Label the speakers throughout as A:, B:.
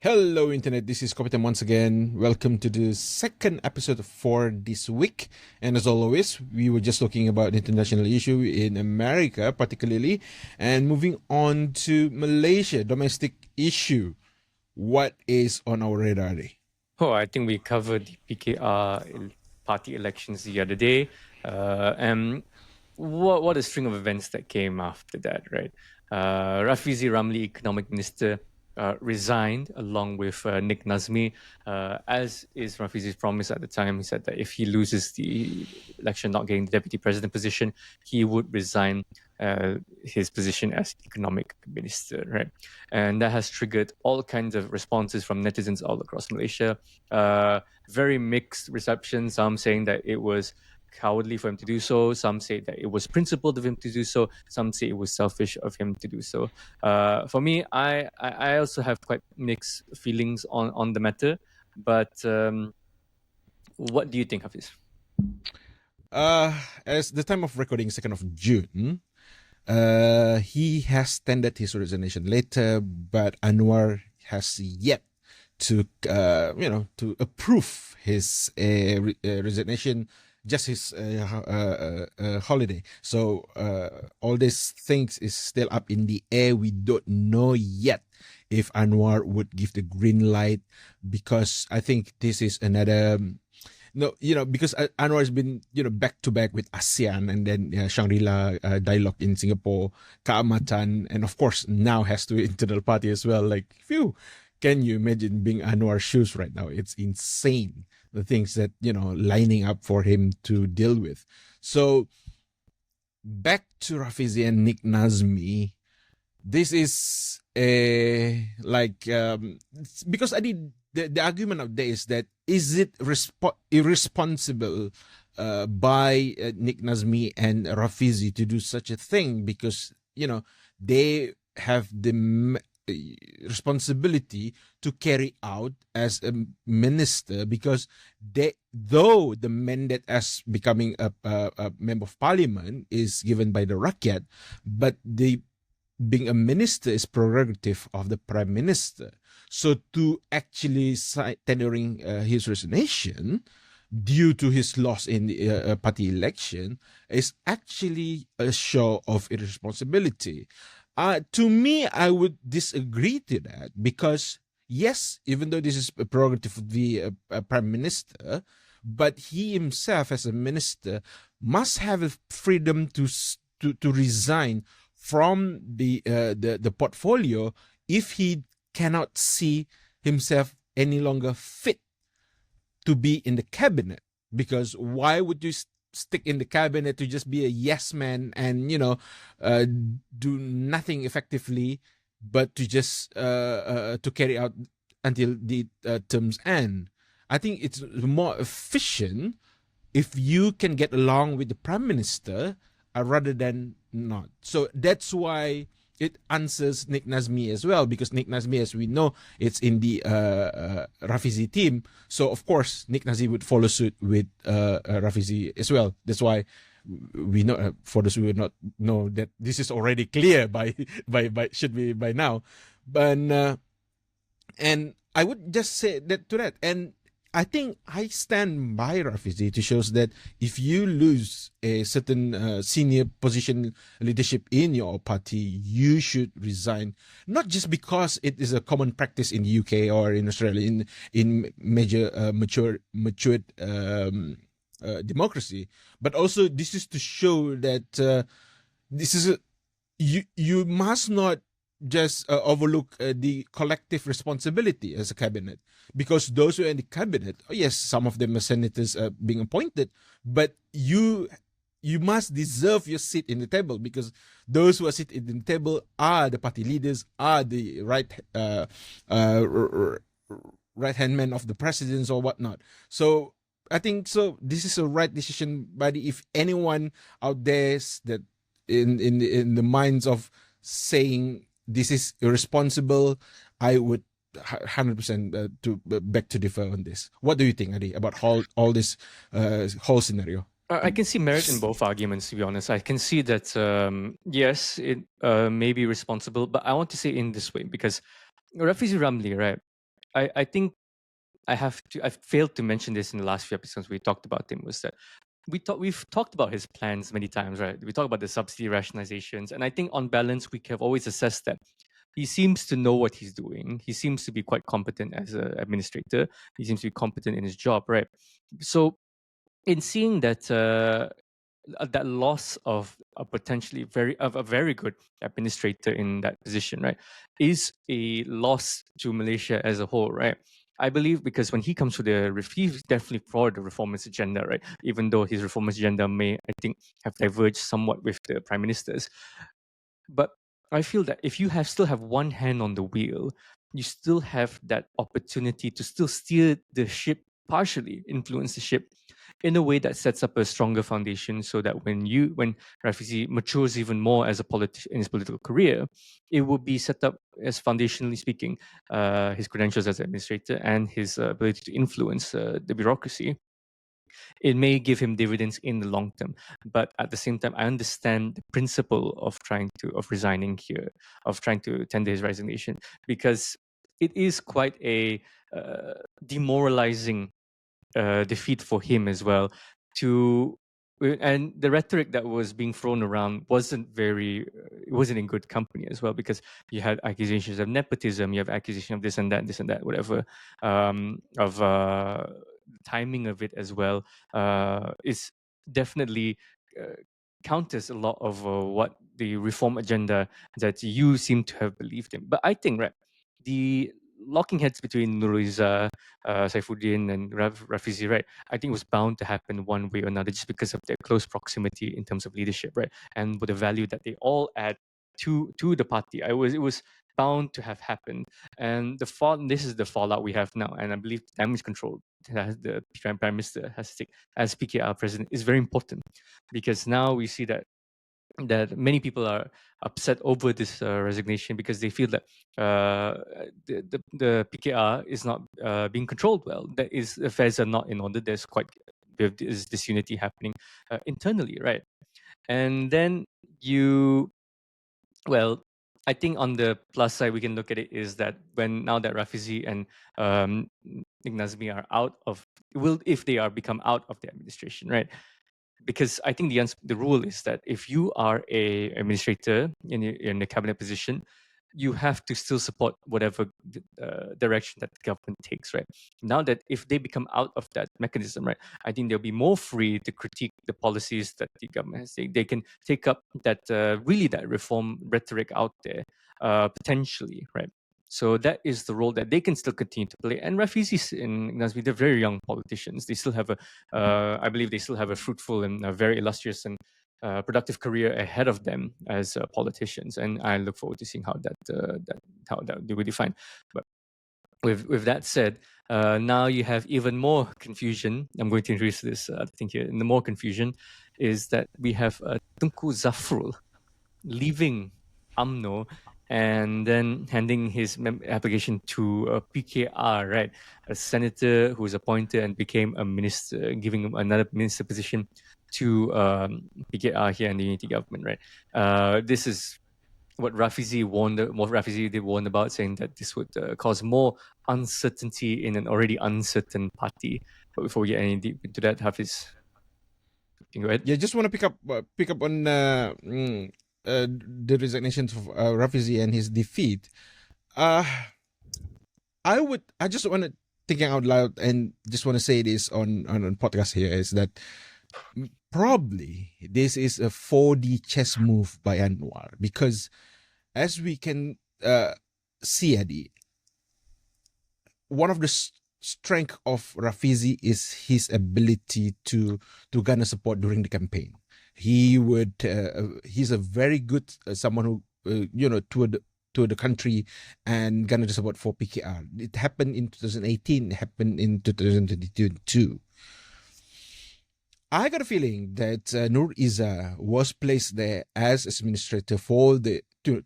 A: Hello, Internet. This is Kopitam once again. Welcome to the second episode for this week. And as always, we were just talking about international issue in America, particularly, and moving on to Malaysia, domestic issue. What is on our radar?
B: Oh, I think we covered the PKR party elections the other day. And what a string of events that came after that, right? Rafizi, Ramli, economic minister, resigned along with Nick Nazmi. As is Rafizi's promise at the time, he said that if he loses the election, not getting the deputy president position, he would resign his position as economic minister, right? And that has triggered all kinds of responses from netizens all across Malaysia. Very mixed reception. Some saying that it was cowardly for him to do so. Some say that it was principled of him to do so. Some say it was selfish of him to do so. For me, I also have quite mixed feelings on the matter. But what do you think of this?
A: As the time of recording, 2nd of June, he has tendered his resignation letter, but Anwar has yet to approve his resignation, just his holiday. So all these things is still up in the air. We don't know yet if Anwar would give the green light, because I think this is another. No, because Anwar has been, back to back with ASEAN, and then Shangri-La dialogue in Singapore, Kaamatan, and of course now has to internal party as well. Like, phew, can you imagine being Anwar's shoes right now? It's insane, the things that, lining up for him to deal with. So back to Rafizi and Nick Nazmi. This is because I did the argument of there is that is it irresponsible by Nick Nazmi and Rafizi to do such a thing, because they have the responsibility to carry out as a minister, because though the mandate as becoming a member of parliament is given by the rakyat, but being a minister is prerogative of the prime minister. So to actually tendering his resignation due to his loss in the party election is actually a show of irresponsibility. To me, I would disagree to that, because yes, even though this is a prerogative of the prime minister, but he himself as a minister must have a freedom to resign from the portfolio if he cannot see himself any longer fit to be in the cabinet. Because why would you stick in the cabinet to just be a yes man and do nothing effectively, but to just to carry out until the terms end? I think it's more efficient if you can get along with the prime minister rather than not. So that's why it answers Nick Nazmi as well, because Nick Nazmi, as we know, it's in the Rafizi team. So of course Nick Nazmi would follow suit with Rafizi as well. That's why we know, for those who would not know, that this is already clear by should be by now. But and I would just say that to that. And I think I stand by Rafizi to show that if you lose a certain senior position leadership in your party, you should resign. Not just because it is a common practice in the UK or in Australia, in major matured democracy, but also this is to show that this is you must not just overlook the collective responsibility as a cabinet, because those who are in the cabinet, yes, some of them are senators being appointed, but you must deserve your seat in the table, because those who are sitting in the table are the party leaders, are the right hand man of the presidents or whatnot. So I think so. This is a right decision, buddy. If anyone out there is that in the minds of saying this is irresponsible, I would 100% to beg to differ on this. What do you think, Adi, about all this whole scenario?
B: I can see merit in both arguments, to be honest. I can see that, yes, it may be responsible, but I want to say in this way, because Rafizi Ramli, right, I think I failed to mention this in the last few episodes we talked about him, was that we've talked about his plans many times, right? We talked about the subsidy rationalizations, and I think on balance we have always assessed that he seems to know what he's doing. He seems to be quite competent as an administrator. He seems to be competent in his job, right? So in seeing that loss of a potentially a very good administrator in that position, right, is a loss to Malaysia as a whole, right? I believe because when he comes to he's definitely for the reformist agenda, right? Even though his reformist agenda may, I think, have diverged somewhat with the prime ministers, but I feel that if you still have one hand on the wheel, you still have that opportunity to still steer the ship, partially influence the ship in a way that sets up a stronger foundation, so that when Rafizi matures even more as a politician in his political career, it will be set up as, foundationally speaking, his credentials as an administrator and his ability to influence the bureaucracy. It may give him dividends in the long term, but at the same time I understand the principle of resigning here, of trying to tender his resignation, because it is quite a demoralizing defeat for him as well. And the rhetoric that was being thrown around it wasn't in good company as well, because you had accusations of nepotism, you have accusation of this and that, whatever, of timing of it as well, is definitely uh, counters a lot of what the reform agenda that you seem to have believed in. But I think, right, the locking heads between Nuriza, Saifuddin, and Rafizi, right, I think was bound to happen one way or another, just because of their close proximity in terms of leadership, right, and with the value that they all add to the party. It was bound to have happened, and this is the fallout we have now, and I believe damage control that the prime minister has to take as PKR president is very important, because now we see that many people are upset over this resignation, because they feel that the PKR is not being controlled well. That is, affairs are not in order. There's disunity happening internally, right? And then you, well, I think on the plus side, we can look at it is that now that Rafizi and Nazmi are out of, will if they are become out of the administration, right? Because I think the rule is that if you are a administrator in a cabinet position, you have to still support whatever direction that the government takes, right? Now that if they become out of that mechanism, right, I think they'll be more free to critique the policies that the government has. They can take up that really that reform rhetoric out there, potentially, right? So that is the role that they can still continue to play. And Rafizi and Nazmi, they're very young politicians. They still have I believe they still have a fruitful and a very illustrious and productive career ahead of them as politicians, and I look forward to seeing how that they will define. But with that said, now you have even more confusion. I'm going to introduce this thing here. And the more confusion is that we have Tunku Zafrul leaving UMNO and then handing his application to PKR, right? A senator who was appointed and became a minister, giving him another minister position to PKR here in the unity government, right? This is what Rafizi did warn about, saying that this would cause more uncertainty in an already uncertain party. But before we get any deep into that, Hafiz, you can go ahead.
A: Yeah, just want to pick up on the resignations of Rafizi and his defeat. I just want to thinking out loud and just want to say this on podcast here is that probably this is a 4D chess move by Anwar, because as we can see, Adi, one of the strength of Rafizi is his ability to garner support during the campaign. He's a very good someone who toured the country and garnered the support for PKR. It happened in 2018. It happened in 2022. I got a feeling that Nur Iza was placed there as administrator for to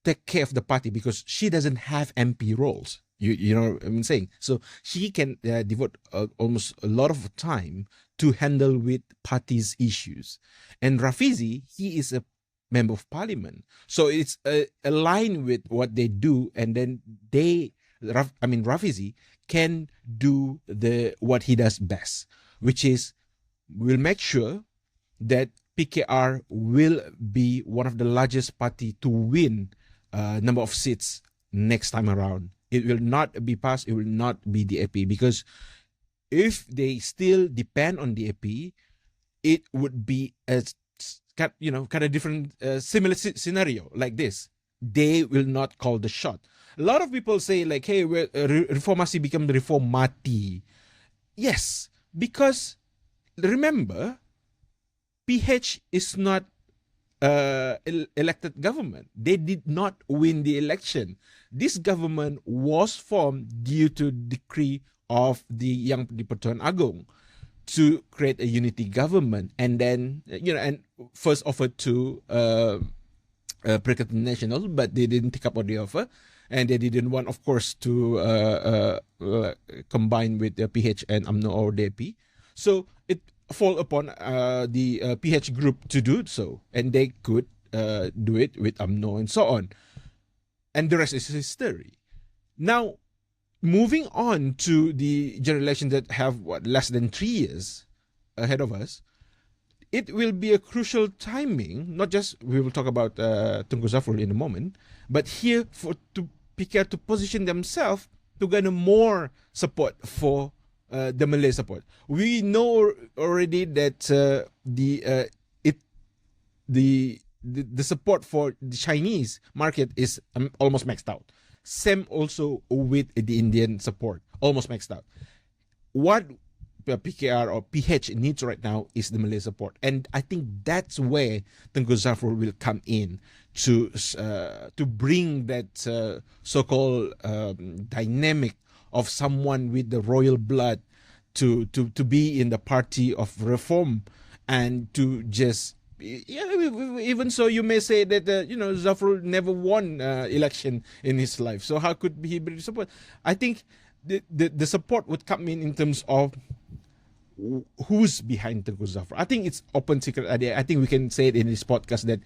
A: take care of the party, because she doesn't have MP roles. You know what I'm saying? So she can devote almost a lot of time to handle with party's issues. And Rafizi, he is a member of parliament. So it's aligned with what they do, and then they Rafizi can do what he does best, which is will make sure that PKR will be one of the largest party to win number of seats next time around. It will not be PAS, it will not be DAP, because if they still depend on DAP, it would be a kind of different similar scenario like this. They will not call the shot. A lot of people say like, hey, reformasi become the reform mati. Yes, because remember, PH is not elected government. They did not win the election. This government was formed due to decree of the Yang di-Pertuan Agong to create a unity government, and then and first offered to Perikatan Nasional, but they didn't take up on the offer, and they didn't want, of course, to combine with the PH and UMNO or DAP. So it fall upon the PH group to do so, and they could do it with UMNO and so on. And the rest is history. Now, moving on to the general elections that have less than 3 years ahead of us, it will be a crucial timing. Not just we will talk about Tunku Zafrul in a moment, but here to PKR to position themselves to garner more support for the Malay support. We know already that the support for the Chinese market is almost maxed out. Same also with the Indian support, almost maxed out. What PKR or PH needs right now is the Malay support, and I think that's where Tengku Zafrul will come in to bring that so-called dynamic of someone with the royal blood to be in the party of reform, and to just even so, you may say that Zafrul never won election in his life. So how could he be support? I think the support would come in terms of who's behind Tengku Zafrul. I think it's open secret idea. I think we can say it in this podcast that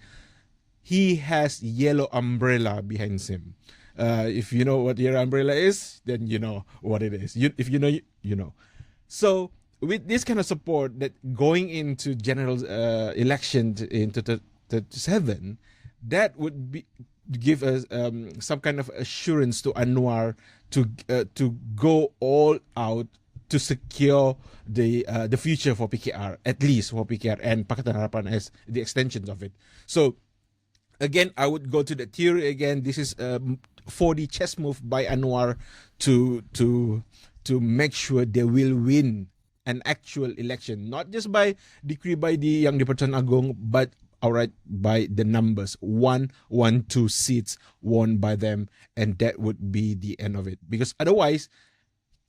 A: he has yellow umbrella behind him. If you know what yellow umbrella is, then you know what it is. If you know, you know. So with this kind of support, that going into general election in 2037, that would be give us some kind of assurance to Anwar to go all out to secure the future for PKR, at least for PKR and Pakatan Harapan as the extensions of it. So again, I would go to the theory again. This is a 4D chess move by Anwar to make sure they will win an actual election, not just by decree by the Yang di-Pertuan Agong, but outright by the numbers. 112 seats won by them, and that would be the end of it. Because otherwise,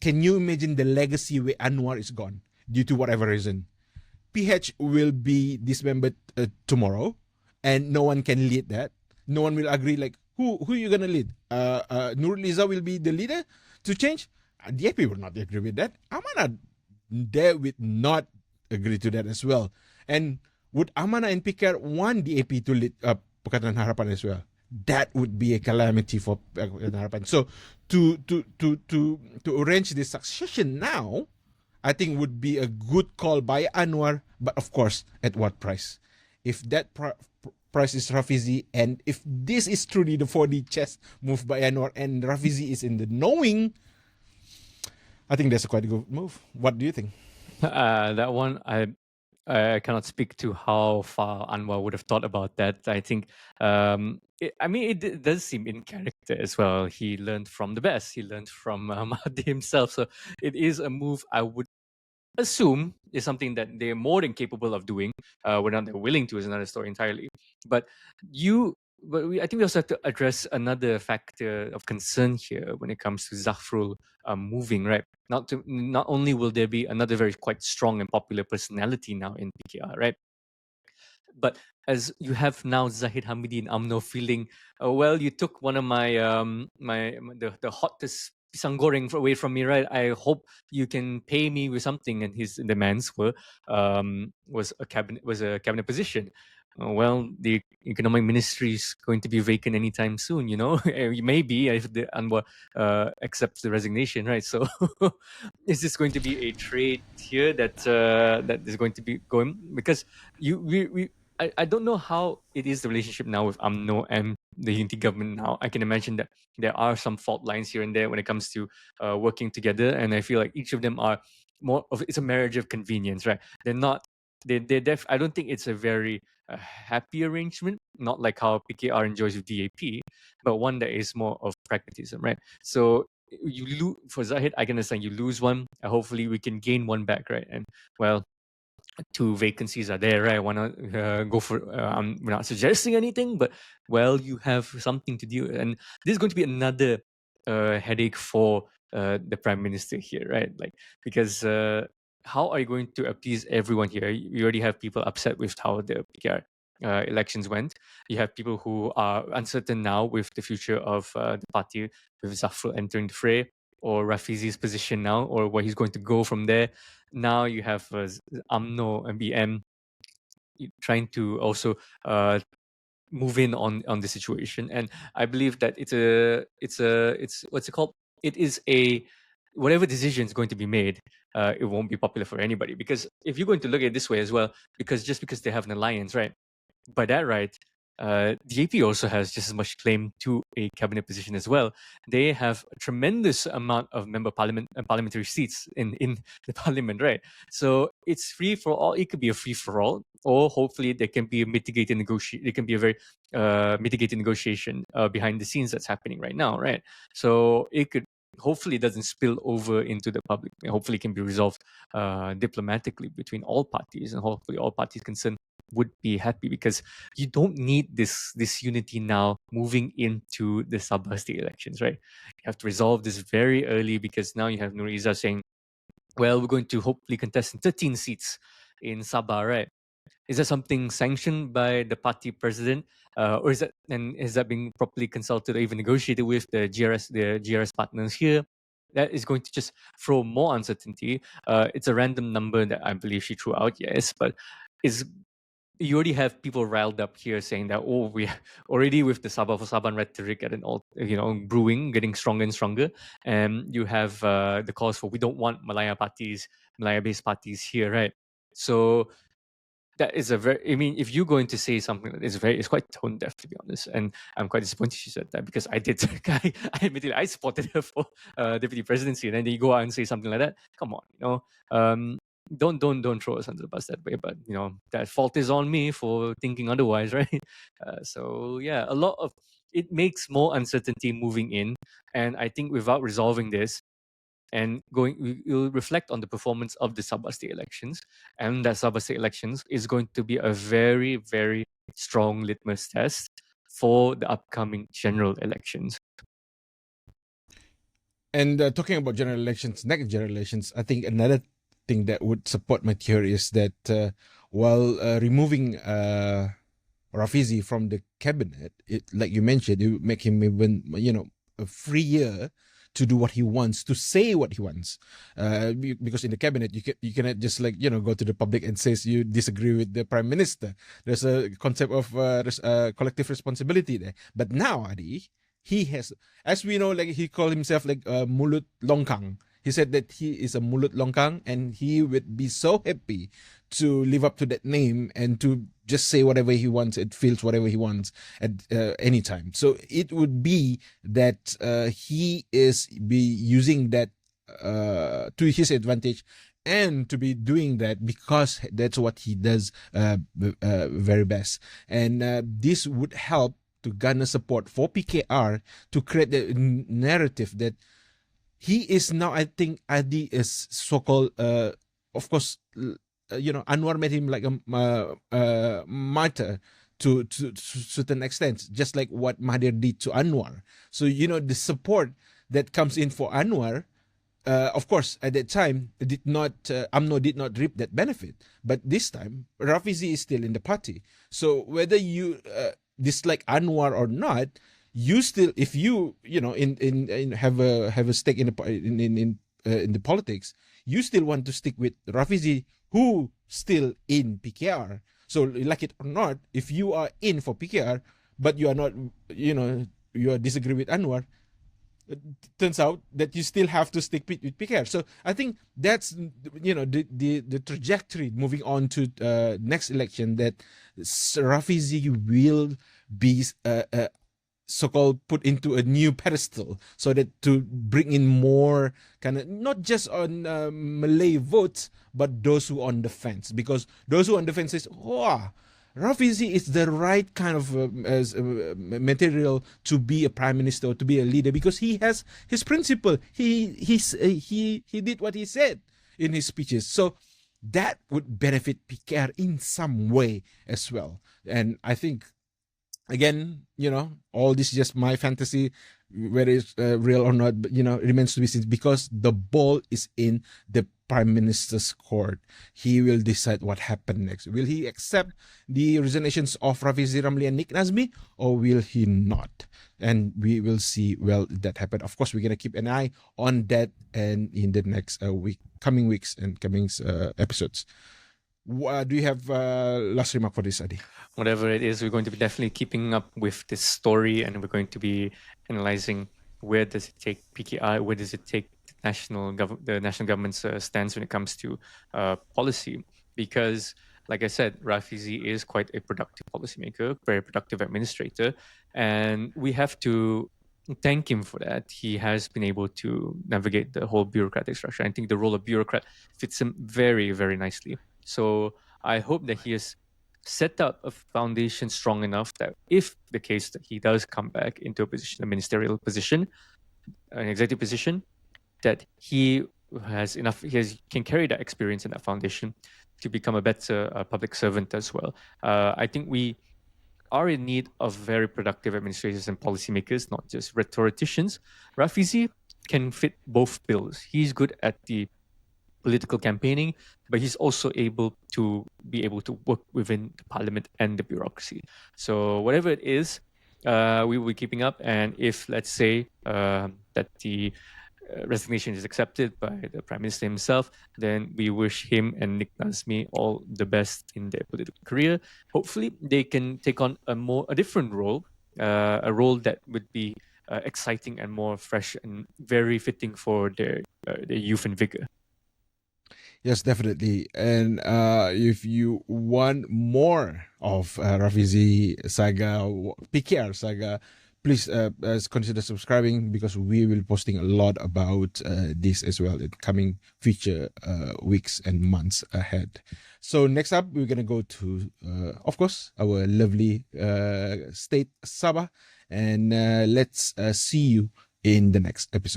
A: can you imagine the legacy where Anwar is gone due to whatever reason? PH will be dismembered tomorrow, and no one can lead that. No one will agree, like, who are you going to lead? Nurul Izzah will be the leader to change? DAP will not agree with that. Amanah, they would not agree to that as well. And would Amanah and PKR want DAP to lead Pakatan Harapan as well? That would be a calamity for Pakatan Harapan. So to arrange this succession now, I think would be a good call by Anwar, but of course, at what price? If that price is Rafizi, and if this is truly the 4D chess move by Anwar, and Rafizi is in the knowing, I think that's a quite a good move. What do you think?
B: That one, I cannot speak to how far Anwar would have thought about that. I think, it does seem in character as well. He learned from the best. He learned from Mahathir himself. So it is a move I would assume is something that they're more than capable of doing. Whether or not they're willing to is another story entirely. But I think we also have to address another factor of concern here when it comes to Zafrul moving, right? Not only will there be another very quite strong and popular personality now in PKR, right? But as you have now Zahid Hamidi in UMNO feeling, well, you took one of my the hottest pisang goreng away from me, right? I hope you can pay me with something. And his demands was a cabinet position. well, the economic ministry is going to be vacant anytime soon, maybe if the Anwar accepts the resignation, right? So is this going to be a trade here that is going to be going? Because I don't know how it is the relationship now with UMNO and the unity government now. I can imagine that there are some fault lines here and there when it comes to working together, and I feel like each of them are it's a marriage of convenience, right? They're not I don't think it's a very happy arrangement, not like how PKR enjoys with DAP, but one that is more of pragmatism, right? So you lose for Zahid, I can understand you lose one. Hopefully, we can gain one back, right? And well, two vacancies are there, right? Why not go for? We're not suggesting anything, but well, you have something to do, and this is going to be another headache for the prime minister here, right? Like because how are you going to appease everyone here? You already have people upset with how the PKR elections went. You have people who are uncertain now with the future of the party, with Zafrul entering the fray, or Rafizi's position now, or where he's going to go from there. Now you have UMNO and BM trying to also move in on the situation, and I believe that it's what's it called? It is a whatever decision is going to be made, it won't be popular for anybody, because if you're going to look at it this way as well, because they have an alliance, right? By that right, DAP also has just as much claim to a cabinet position as well. They have a tremendous amount of member parliament and parliamentary seats in the parliament, right? So it's free for all. It could be a free for all, or hopefully there can be a mitigated negotiation. There can be a very mitigated negotiation behind the scenes that's happening right now, right? So it could hopefully it doesn't spill over into the public. Hopefully it can be resolved diplomatically between all parties, and hopefully all parties concerned would be happy, because you don't need this unity now moving into the Sabah state elections, right? You have to resolve this very early, because now you have Nuriza saying, well, we're going to hopefully contest in 13 seats in Sabah, right? Is that something sanctioned by the party president, or is that being properly consulted or even negotiated with the GRS partners here? That is going to just throw more uncertainty. It's a random number that I believe she threw out, yes, but is you already have people riled up here saying that, oh, we already with the Sabah for Saban rhetoric at an all, brewing, getting stronger and stronger, and you have the calls for we don't want Malaya-based parties here, right? So that is a very, I mean, if you're going to say something that is it's quite tone deaf, to be honest, and I'm quite disappointed she said that, because I did I admitted I supported her for deputy presidency, and then you go out and say something like that. Come on, don't throw us under the bus that way, but that fault is on me for thinking otherwise, right? So yeah, a lot of it makes more uncertainty moving in, and I think without resolving this and we'll reflect on the performance of the Sabah state elections, and that Sabah state elections is going to be a very, very strong litmus test for the upcoming general elections.
A: And talking about general elections, next general elections, I think another thing that would support my theory is that while removing Rafizi from the cabinet, like you mentioned, it would make him even freer to do what he wants, to say what he wants, because in the cabinet you cannot just go to the public and say you disagree with the prime minister. There's a concept of collective responsibility there. But now, Adi, he has, as we know, like he called himself like mulut longkang. He said that he is a mulut longkang, and he would be so happy to live up to that name and to just say whatever he wants, it feels whatever he wants at any time. So it would be that he is be using that to his advantage, and to be doing that because that's what he does very best. And this would help to garner support for PKR to create the narrative that he is now, I think Adi is so-called, of course, Anwar made him like a martyr to certain extent, just like what Mahathir did to Anwar. So, the support that comes in for Anwar, of course, at that time, UMNO did not reap that benefit. But this time, Rafizi is still in the party. So whether you dislike Anwar or not, you still, if you in have a stake in the politics, you still want to stick with Rafizi, who still in PKR. So like it or not, if you are in for PKR, but you are not, you are disagree with Anwar, it turns out that you still have to stick with PKR. So I think that's the trajectory moving on to next election, that Rafizi will be so-called put into a new pedestal, so that to bring in more kind of not just on Malay votes, but those who on the fence, because those who on the fence is, wow, Rafizi is the right kind of material to be a prime minister or to be a leader, because he has his principle. He did what he said in his speeches. So that would benefit PKR in some way as well. And I think, again, all this is just my fantasy, whether it's real or not, but remains to be seen, because the ball is in the prime minister's court. He will decide what happened next. Will he accept the resignations of Rafizi, Ramli, and Nick Nazmi, or will he not? And we will see that happen. Of course, we're gonna keep an eye on that, and in the next coming weeks and coming episodes. Do you have last remark for this, Adi?
B: Whatever it is, we're going to be definitely keeping up with this story, and we're going to be analyzing where does it take PKI, where does it take the national government's stance when it comes to policy. Because, like I said, Rafizi is quite a productive policymaker, very productive administrator, and we have to thank him for that. He has been able to navigate the whole bureaucratic structure. I think the role of bureaucrat fits him very, very nicely. So I hope that he has set up a foundation strong enough that if the case that he does come back into a position, a ministerial position, an executive position, that he has enough, can carry that experience and that foundation to become a better public servant as well. I think we are in need of very productive administrators and policymakers, not just rhetoricians. Rafizi can fit both bills. He's good at the political campaigning, but he's also able to work within the parliament and the bureaucracy. So whatever it is, we will be keeping up. And if, let's say, that the resignation is accepted by the Prime Minister himself, then we wish him and Nick Nazmi all the best in their political career. Hopefully, they can take on a different role, a role that would be exciting and more fresh and very fitting for their youth and vigor.
A: Yes, definitely. And if you want more of Rafizi saga, PKR saga, please consider subscribing, because we will be posting a lot about this as well in coming future weeks and months ahead. So next up, we're going to go to, of course, our lovely state Sabah. And let's see you in the next episode.